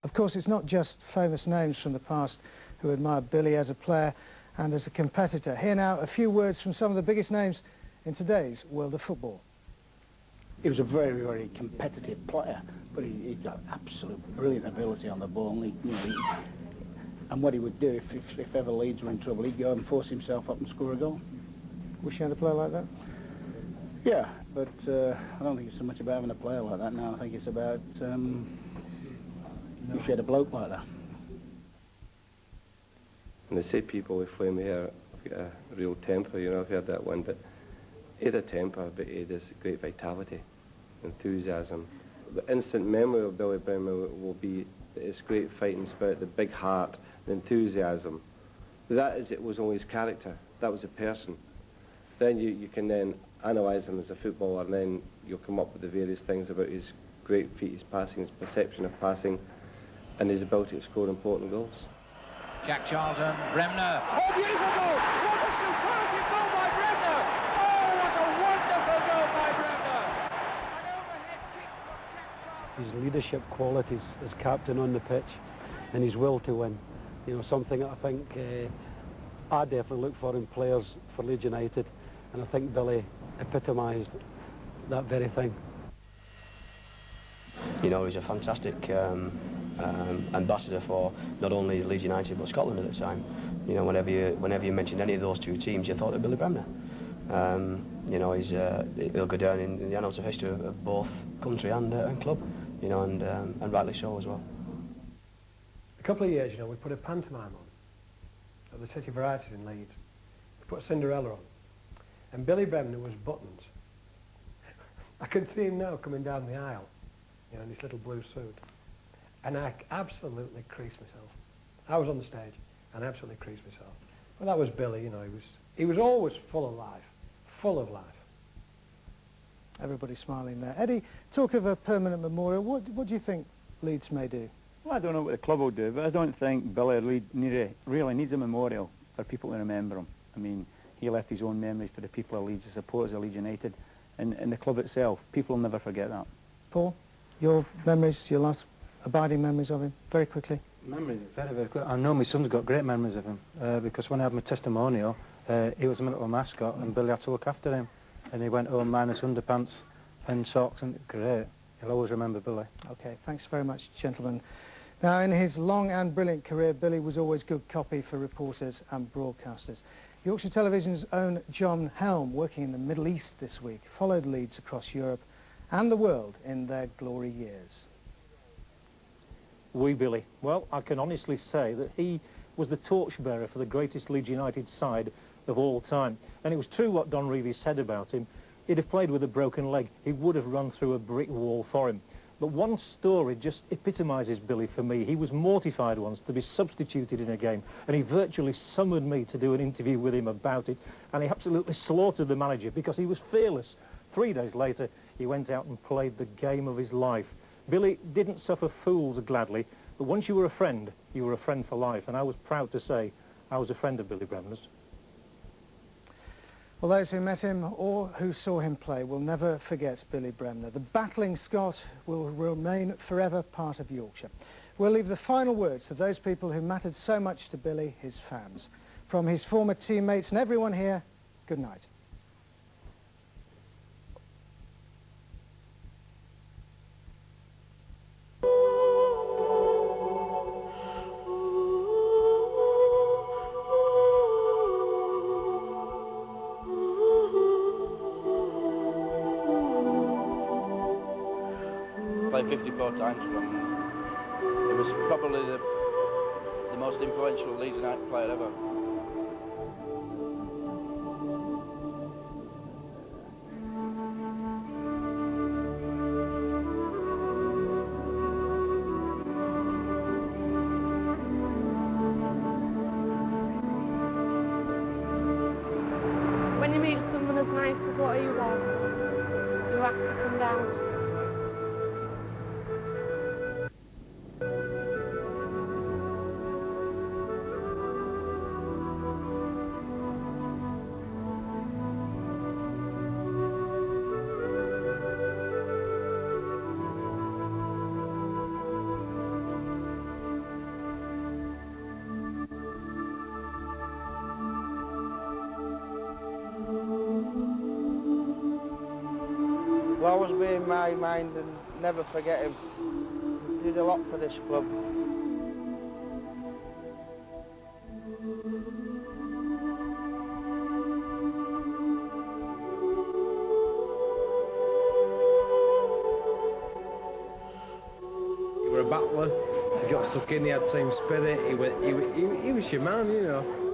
Of course, it's not just famous names from the past who admire Billy as a player and as a competitor. Here now, a few words from some of the biggest names in today's world of football. He was a very, very competitive player, but he got absolute brilliant ability on the ball. And what he would do if ever Leeds were in trouble, he'd go and force himself up and score a goal. Wish you had a player like that? Yeah, but I don't think it's so much about having a player like that now. I think it's about if you had a bloke like that. And they say people with flame hair have got a real temper, you know, I've heard that one, but he had a temper, but he had this great vitality, enthusiasm. The instant memory of Billy Bremner will be his great fighting spirit, the big heart, the enthusiasm. That is, it was only his character, that was a person. Then you can then analyse him as a footballer, and then you'll come up with the various things about his great feet, his passing, his perception of passing, and his ability to score important goals. Jack Charlton, Bremner. Oh, beautiful goal! What a superlative goal by Bremner! Oh, what a wonderful goal by Bremner! An overhead kick from Jack Charlton. His leadership qualities as captain on the pitch and his will to win. You know, something that I think I definitely look for in players for Leeds United, and I think Billy epitomised that very thing. You know, he was a fantastic ambassador for not only Leeds United but Scotland at the time. You know, whenever you mentioned any of those two teams, you thought of Billy Bremner. You know, he'll go down in the annals of history of both country and club. You know, and rightly so as well. A couple of years, you know, we put a pantomime on at the City Varieties in Leeds. We put Cinderella on, and Billy Bremner was Buttons. I can see him now coming down the aisle, you know, in this little blue suit. And I absolutely creased myself. I was on the stage and absolutely creased myself. Well, that was Billy, you know, he was always full of life, full of life. Everybody's smiling there. Eddie, talk of a permanent memorial. What do you think Leeds may do? Well, I don't know what the club will do, but I don't think Billy really needs a memorial for people to remember him. I mean, he left his own memories for the people of Leeds, the supporters of Leeds United, and the club itself. People will never forget that. Paul, your memories, your last abiding memories of him, very quickly? Memories, very, very quick. I know my son's got great memories of him, because when I had my testimonial, he was a little mascot and Billy had to look after him. And he went home minus underpants and socks, and great. He'll always remember Billy. Okay, thanks very much, gentlemen. Now, in his long and brilliant career, Billy was always good copy for reporters and broadcasters. Yorkshire Television's own John Helm, working in the Middle East this week, followed Leeds across Europe and the world in their glory years. Wee Billy. Well, I can honestly say that he was the torchbearer for the greatest Leeds United side of all time. And it was true what Don Revie said about him. He'd have played with a broken leg. He would have run through a brick wall for him. But one story just epitomises Billy for me. He was mortified once to be substituted in a game, and he virtually summoned me to do an interview with him about it, and he absolutely slaughtered the manager because he was fearless. 3 days later, he went out and played the game of his life. Billy didn't suffer fools gladly, but once you were a friend for life, and I was proud to say I was a friend of Billy Bremner's. Well, those who met him or who saw him play will never forget Billy Bremner. The battling Scot will remain forever part of Yorkshire. We'll leave the final words to those people who mattered so much to Billy, his fans. From his former teammates and everyone here, good night. Played 54 times for him. He was probably the most influential Leeds United player ever. When you meet someone as nice as what he was, you have to come down. Will always be in my mind and never forget him. He did a lot for this club. He was a battler. He got stuck in. He had team spirit. He was your man, you know.